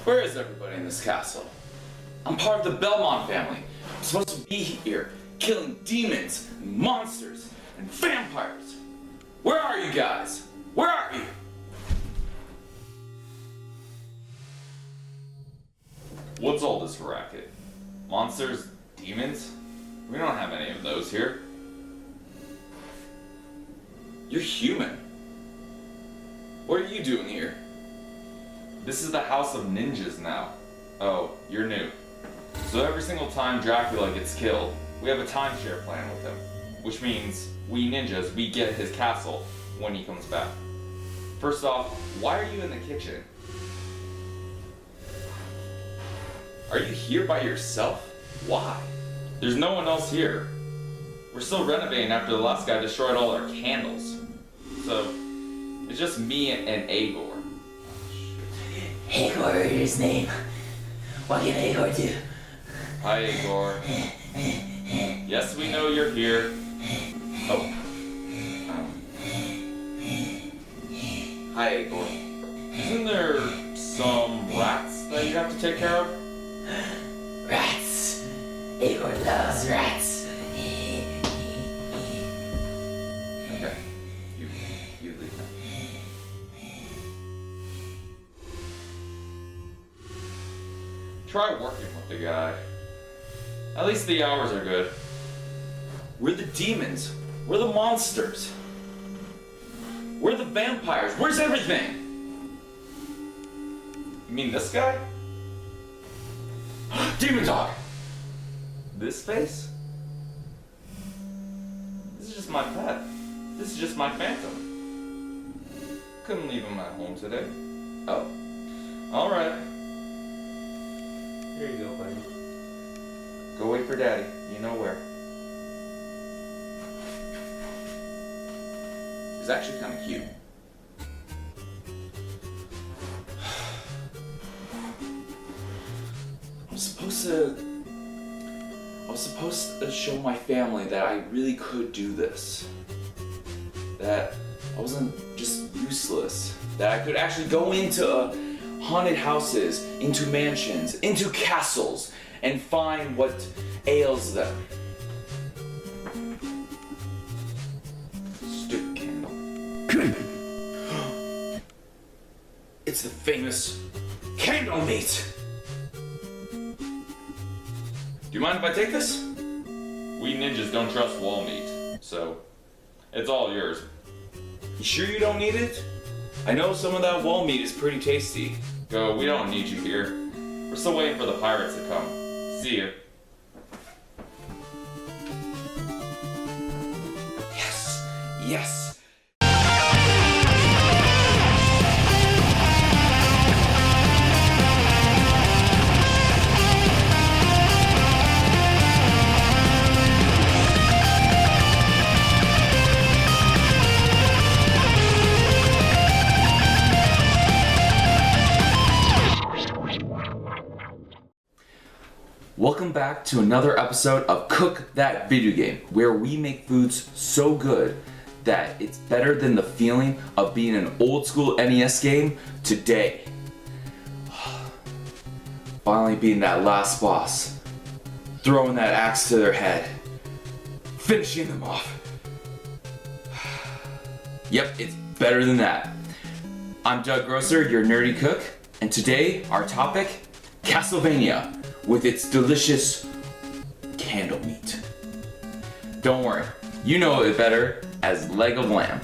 Where is everybody in this castle? I'm part of the Belmont family. I'm supposed to be here, killing demons, and monsters, and vampires. Where are you guys? Where are you? What's all this racket? Monsters? Demons? We don't have any of those here. You're human. What are you doing here? This is the House of Ninjas now. Oh, you're new. So every single time Dracula gets killed, we have a timeshare plan with him. Which means, we ninjas, we get his castle when he comes back. First off, why are you in the kitchen? Are you here by yourself? Why? There's no one else here. We're still renovating after the last guy destroyed all our candles. So, it's just me and Agor. Agor is his name. What can Agor do? Hi, Agor. Yes, we know you're here. Oh. Hi, Agor. Isn't there some rats that you have to take care of? Rats. Agor loves rats. Okay. You leave now. Try working with the guy. At least the hours are good. We're the demons. We're the monsters. We're the vampires. Where's everything? You mean this guy? Demon dog! This face? This is just my pet. This is just my phantom. Couldn't leave him at home today. Oh. Alright. Here you go, buddy. Go wait for Daddy. You know where. It's actually kind of cute. I was supposed to show my family that I really could do this. That I wasn't just useless. That I could actually go into haunted houses, into mansions, into castles, and find what ails them. Stupid candle. It's the famous candle meat! Do you mind if I take this? We ninjas don't trust wall meat, so it's all yours. You sure you don't need it? I know some of that wall meat is pretty tasty. Go, we don't need you here. We're still waiting for the pirates to come. See you. Yes! Yes! Welcome back to another episode of Cook That Video Game, where we make foods so good that it's better than the feeling of being an old school NES game today. Finally beating that last boss, throwing that axe to their head, finishing them off. Yep, it's better than that. I'm Doug Grosser, your nerdy cook, and today our topic, Castlevania, with its delicious candle meat. Don't worry, you know it better as leg of lamb.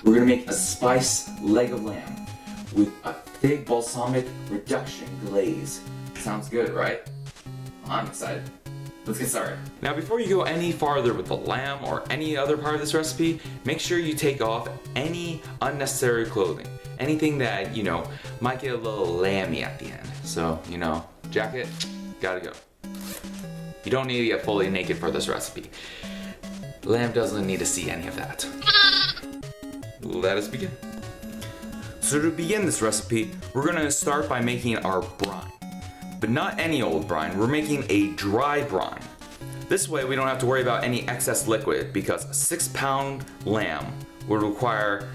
We're gonna make a spiced leg of lamb with a thick balsamic reduction glaze. Sounds good, right? I'm excited. Let's get started. Now before you go any farther with the lamb or any other part of this recipe, make sure you take off any unnecessary clothing. Anything that, might get a little lamby at the end. So, jacket, gotta go. You don't need to get fully naked for this recipe. Lamb doesn't need to see any of that. Let us begin. So to begin this recipe, we're gonna start by making our brine. But not any old brine, we're making a dry brine. This way we don't have to worry about any excess liquid because a 6-pound lamb would require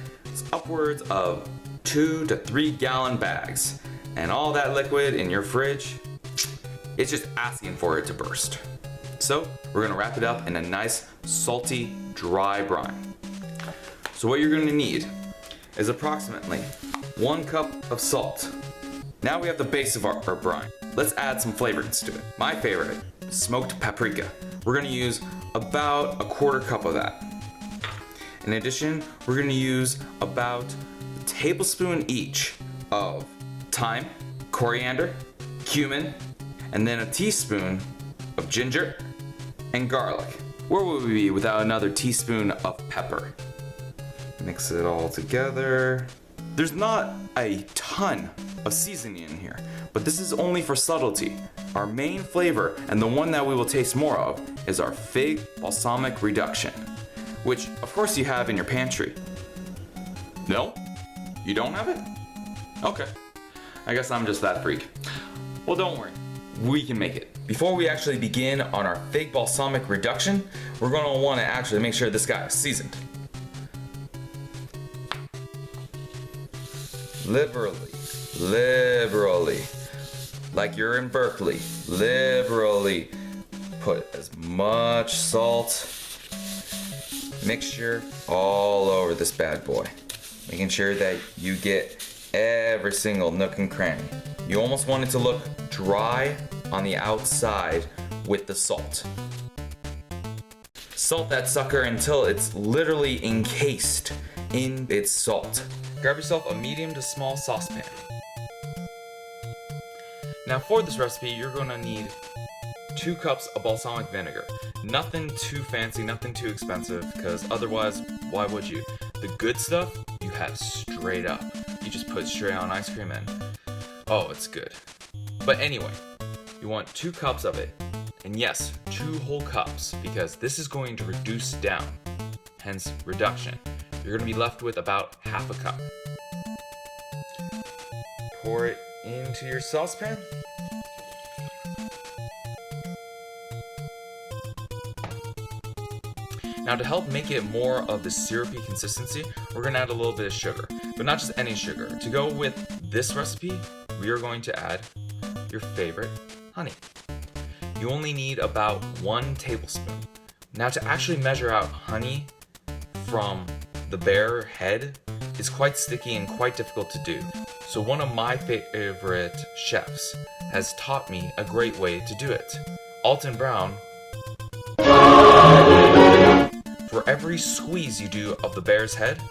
upwards of 2 to 3 gallon bags. And all that liquid in your fridge, it's just asking for it to burst. So we're gonna wrap it up in a nice, salty, dry brine. So what you're gonna need is approximately 1 cup of salt. Now we have the base of our brine. Let's add some flavorings to it. My favorite, smoked paprika. We're gonna use about a 1/4 cup of that. In addition, we're gonna use about a tablespoon each of thyme, coriander, cumin, and then a teaspoon of ginger and garlic. Where would we be without another teaspoon of pepper? Mix it all together. There's not a ton of seasoning in here, but this is only for subtlety. Our main flavor, and the one that we will taste more of, is our fig balsamic reduction, which of course you have in your pantry. No? You don't have it? Okay. I guess I'm just that freak. Well, don't worry. We can make it. Before we actually begin on our fig balsamic reduction, we're gonna wanna actually make sure this guy is seasoned. Liberally, like you're in Berkeley, liberally put as much salt mixture all over this bad boy, making sure that you get every single nook and cranny. You almost want it to look dry on the outside with the salt. Salt that sucker until it's literally encased in its salt. Grab yourself a medium to small saucepan. Now for this recipe, you're gonna need 2 cups of balsamic vinegar. Nothing too fancy, nothing too expensive, because otherwise, why would you? The good stuff, you have straight up. You just put straight on ice cream and, oh, it's good. But anyway, you want 2 cups of it. And yes, 2 whole cups, because this is going to reduce down, hence reduction. You're gonna be left with about 1/2 cup. Pour it into your saucepan. Now to help make it more of the syrupy consistency, we're gonna add a little bit of sugar, but not just any sugar. To go with this recipe, we are going to add your favorite honey. You only need about 1 tablespoon. Now to actually measure out honey from the bare head is quite sticky and quite difficult to do. So one of my favorite chefs has taught me a great way to do it. Alton Brown. For every squeeze you do of the bear's head,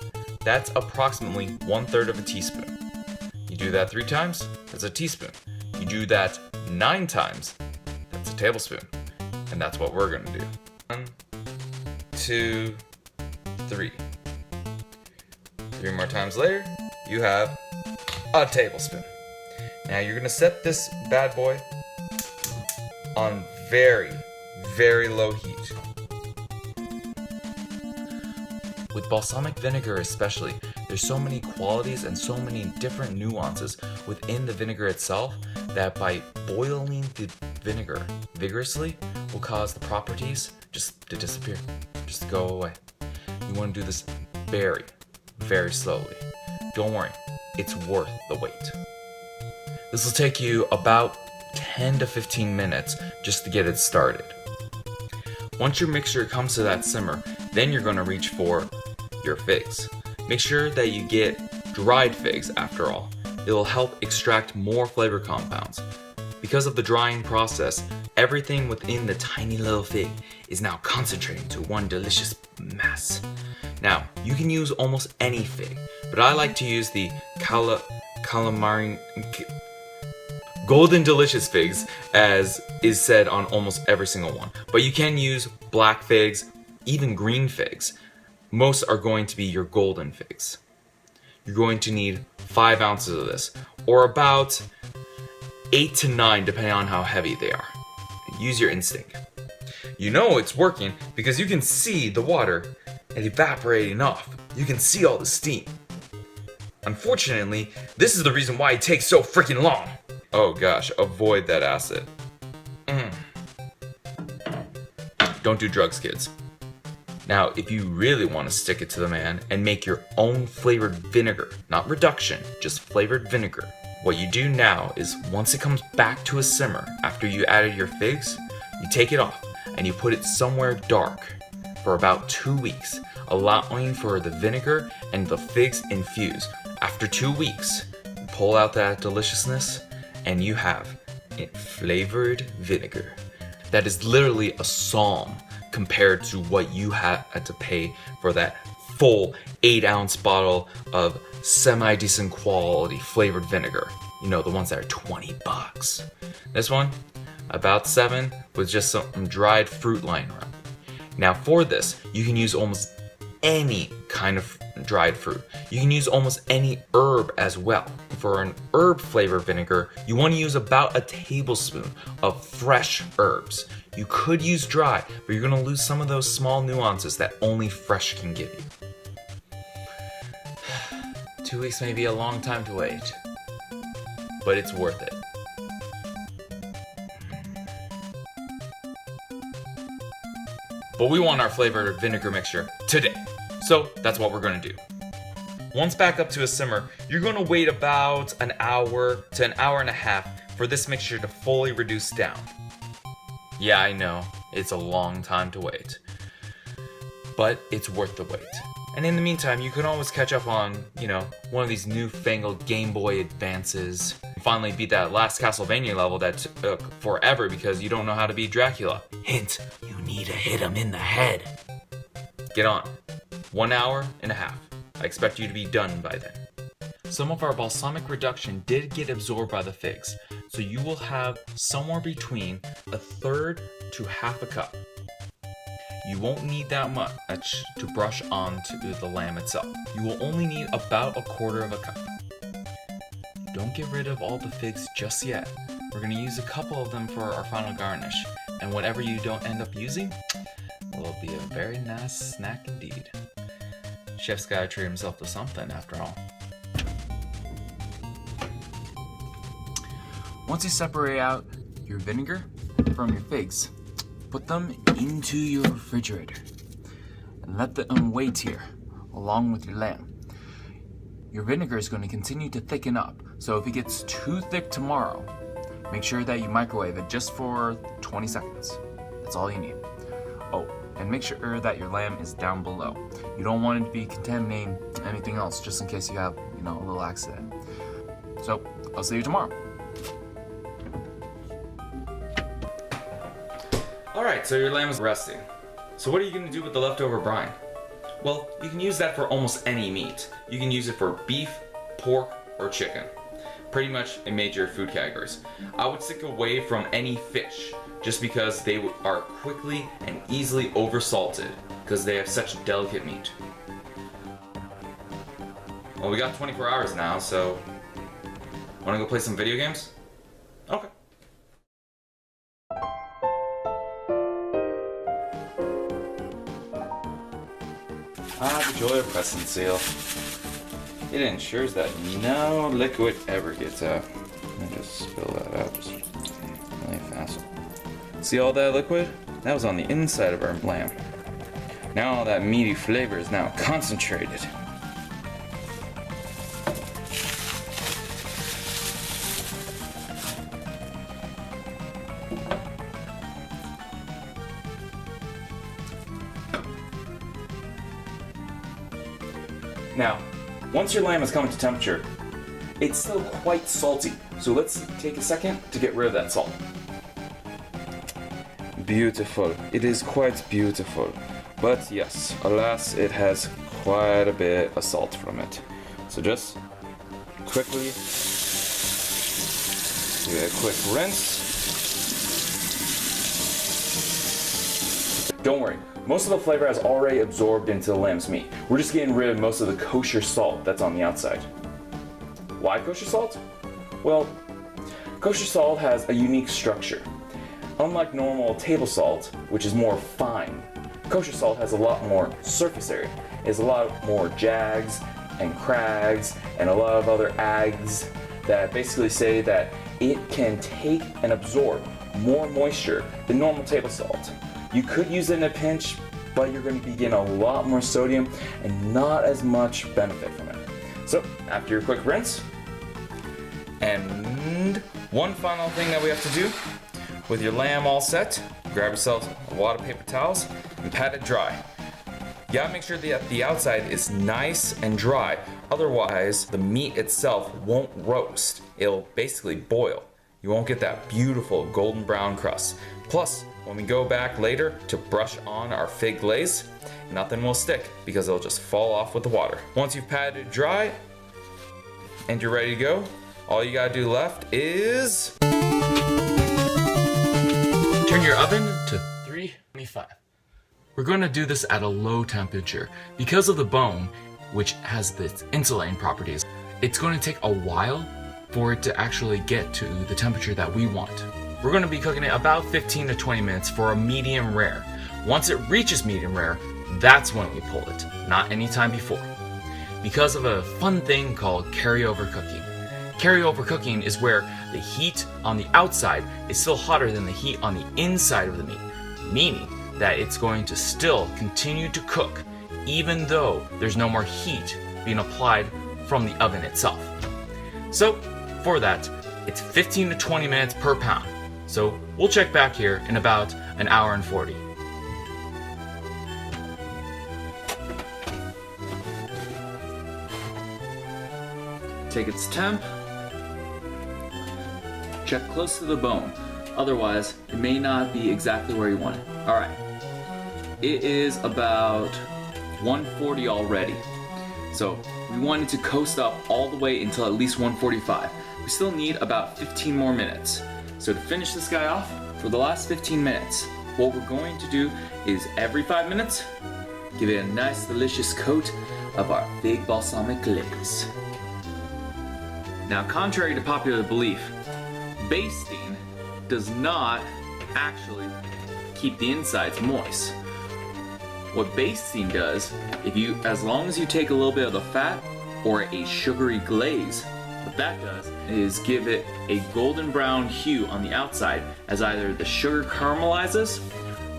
that's approximately 1/3 of a teaspoon. You do that 3 times, that's a teaspoon. You do that 9 times, that's a tablespoon. And that's what we're gonna do. 1, 2, 3. 3 more times later, you have a tablespoon. Now you're gonna set this bad boy on very, very low heat. With balsamic vinegar especially, there's so many qualities and so many different nuances within the vinegar itself that by boiling the vinegar vigorously will cause the properties just to disappear, just to go away. You want to do this very, very slowly. Don't worry, it's worth the wait. This will take you about 10 to 15 minutes just to get it started. Once your mixture comes to that simmer, then you're going to reach for your figs. Make sure that you get dried figs after all. It will help extract more flavor compounds. Because of the drying process, everything within the tiny little fig is now concentrating to one delicious mass. Now, you can use almost any fig, but I like to use the calamari golden delicious figs, as is said on almost every single one. But you can use black figs, even green figs. Most are going to be your golden figs. You're going to need 5 ounces of this, or about 8 to 9 depending on how heavy they are. Use your instinct. You know it's working because you can see the water evaporating off. You can see all the steam. Unfortunately, this is the reason why it takes so freaking long. Oh gosh, avoid that acid. Don't do drugs, kids. Now, if you really want to stick it to the man and make your own flavored vinegar, not reduction, just flavored vinegar, What you do now is once it comes back to a simmer after you added your figs, you take it off and you put it somewhere dark for about 2 weeks, allowing for the vinegar and the figs infuse. After 2 weeks, you pull out that deliciousness and you have flavored vinegar. That is literally a psalm compared to what you had to pay for that full 8-ounce bottle of semi-decent quality flavored vinegar. You know, the ones that are $20. This one, about 7 with just some dried fruit lying around. Now for this, you can use almost any kind of dried fruit. You can use almost any herb as well. For an herb flavor vinegar, you want to use about a tablespoon of fresh herbs. You could use dry, but you're going to lose some of those small nuances that only fresh can give you. 2 weeks may be a long time to wait, but it's worth it. But we want our flavored vinegar mixture today, so that's what we're going to do. Once back up to a simmer, you're going to wait about an hour to an hour and a half for this mixture to fully reduce down. Yeah, I know, it's a long time to wait, but it's worth the wait. And in the meantime, you can always catch up on, one of these newfangled Game Boy Advances. Finally beat that last Castlevania level that took forever because you don't know how to beat Dracula. Hint, you need to hit him in the head. Get on. 1 hour and a half. I expect you to be done by then. Some of our balsamic reduction did get absorbed by the figs, so you will have somewhere between 1/3 to half a cup. You won't need that much to brush onto the lamb itself. You will only need about 1/4 of a cup. Don't get rid of all the figs just yet. We're going to use a couple of them for our final garnish, and whatever you don't end up using will be a very nice snack indeed. Chef's gotta treat himself to something after all. Once you separate out your vinegar from your figs, put them into your refrigerator and let them wait here along with your lamb. Your vinegar is going to continue to thicken up, so if it gets too thick tomorrow, make sure that you microwave it just for 20 seconds. That's all you need. Oh, and make sure that your lamb is down below. You don't want it to be contaminating anything else, just in case you have, a little accident. So, I'll see you tomorrow. Alright, so your lamb is resting. So what are you going to do with the leftover brine? Well, you can use that for almost any meat. You can use it for beef, pork, or chicken. Pretty much in major food categories. I would stick away from any fish, just because they are quickly and easily oversalted, because they have such delicate meat. Well, we got 24 hours now, so wanna go play some video games? Okay. The joy of press and seal. It ensures that no liquid ever gets out. Let me just spill that out just really fast. See all that liquid? That was on the inside of our lamb. Now all that meaty flavor is now concentrated. Now, once your lamb has come to temperature, it's still quite salty, so let's take a second to get rid of that salt. Beautiful. It is quite beautiful. But yes, alas, it has quite a bit of salt from it. So just quickly do a quick rinse. Don't worry, most of the flavor has already absorbed into the lamb's meat. We're just getting rid of most of the kosher salt that's on the outside. Why kosher salt? Well, kosher salt has a unique structure. Unlike normal table salt, which is more fine, kosher salt has a lot more surface area. It has a lot more jags and crags and a lot of other ags that basically say that it can take and absorb more moisture than normal table salt. You could use it in a pinch, but you're going to be getting a lot more sodium and not as much benefit from it. So, after your quick rinse, And one final thing that we have to do, with your lamb all set, grab yourself a wad of paper towels and pat it dry. You gotta make sure that the outside is nice and dry, otherwise the meat itself won't roast. It'll basically boil. You won't get that beautiful golden brown crust. Plus, when we go back later to brush on our fig glaze, nothing will stick because it'll just fall off with the water. Once you've patted it dry and you're ready to go, all you gotta do left is turn your oven to 325. We're going to do this at a low temperature. Because of the bone, which has this insulating properties, it's going to take a while for it to actually get to the temperature that we want. We're going to be cooking it about 15 to 20 minutes for a medium rare. Once it reaches medium rare, that's when we pull it, not any time before. Because of a fun thing called carryover cooking. Carryover cooking is where the heat on the outside is still hotter than the heat on the inside of the meat, meaning that it's going to still continue to cook even though there's no more heat being applied from the oven itself. So for that, it's 15 to 20 minutes per pound. So we'll check back here in about an hour and 40. Take its temp. Check close to the bone. Otherwise, it may not be exactly where you want it. All right. It is about 140 already. So we want it to coast up all the way until at least 145. We still need about 15 more minutes. So to finish this guy off, for the last 15 minutes, what we're going to do is every 5 minutes, give it a nice delicious coat of our fig balsamic glaze. Now, contrary to popular belief, basting does not actually keep the insides moist. What basting does, as long as you take a little bit of the fat or a sugary glaze, what that does is give it a golden brown hue on the outside as either the sugar caramelizes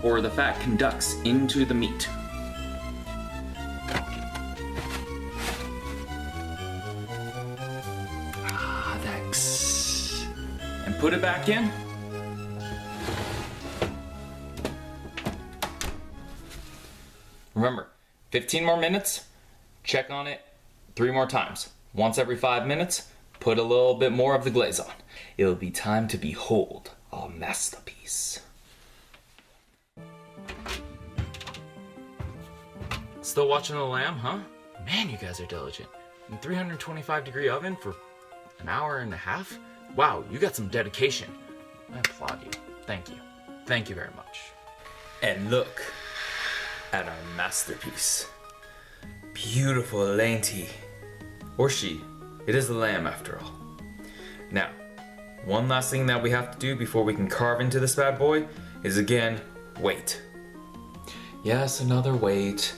or the fat conducts into the meat. And put it back in. Remember, 15 more minutes, check on it 3 more times. Once every 5 minutes, put a little bit more of the glaze on. It'll be time to behold our masterpiece. Still watching the lamb, huh? Man, you guys are diligent. In 325-degree oven for an hour and a half? Wow, you got some dedication. I applaud you. Thank you. Thank you very much. And look at our masterpiece. Beautiful lenti. Or she. It is the lamb after all. Now, one last thing that we have to do before we can carve into this bad boy is again, wait. Yes, another wait.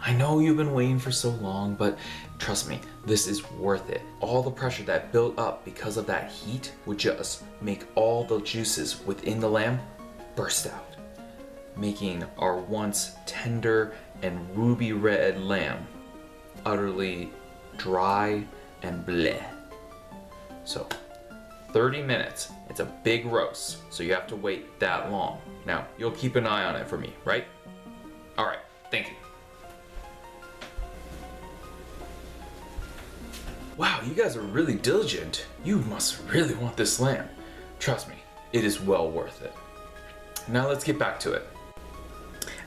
I know you've been waiting for so long, but trust me, this is worth it. All the pressure that built up because of that heat would just make all the juices within the lamb burst out, making our once tender and ruby red lamb utterly dry and bleh. So 30 minutes, it's a big roast, so you have to wait that long. Now, you'll keep an eye on it for me, right? All right, thank you. Wow, you guys are really diligent. You must really want this lamb. Trust me, it is well worth it. Now let's get back to it.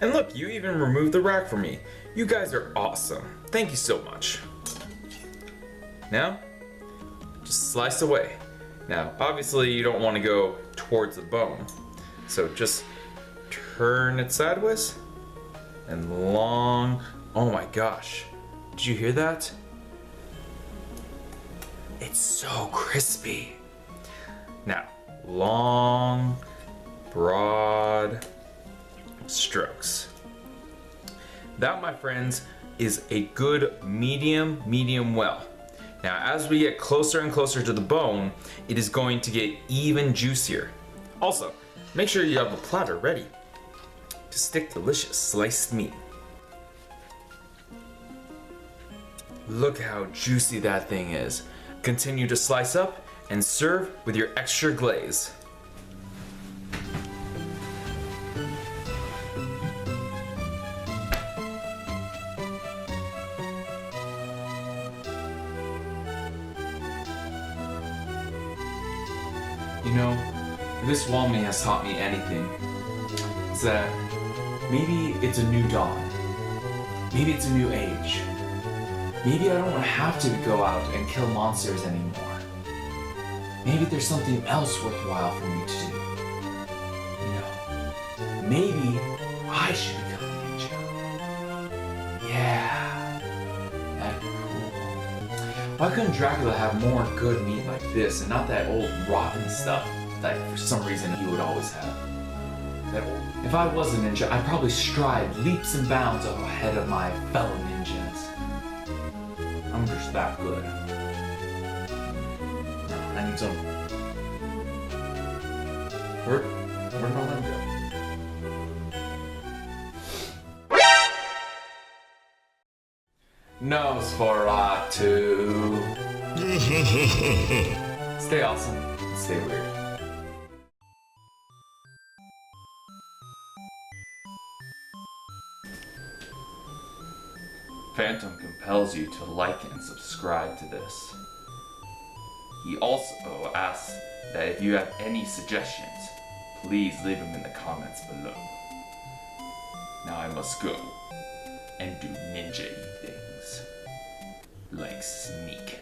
And look, you even removed the rack for me. You guys are awesome. Thank you so much. Now, just slice away. Now, obviously you don't want to go towards the bone. So just turn it sideways and long. Oh my gosh, did you hear that? It's so crispy. Now, long, broad strokes. That, my friends, is a good medium well. Now, as we get closer and closer to the bone, it is going to get even juicier. Also, make sure you have a platter ready to stick delicious sliced meat. Look how juicy that thing is. Continue to slice up and serve with your extra glaze. You know, if this Walmy has taught me anything, it's that maybe it's a new dawn. Maybe it's a new age. Maybe I don't have to go out and kill monsters anymore. Maybe there's something else worthwhile for me to do. You know, maybe I should become a ninja. Yeah, that'd be cool. Why couldn't Dracula have more good meat like this and not that old rotten stuff that for some reason he would always have? If I was a ninja, I'd probably stride leaps and bounds ahead of my fellow ninjas. I'm just that good. I need some. Where'd my lemon go? Nosferatu. Stay awesome. Stay weird. Phantom compels you to like and subscribe to this. He also asks that if you have any suggestions, please leave them in the comments below. Now I must go and do ninja-y things, like sneak.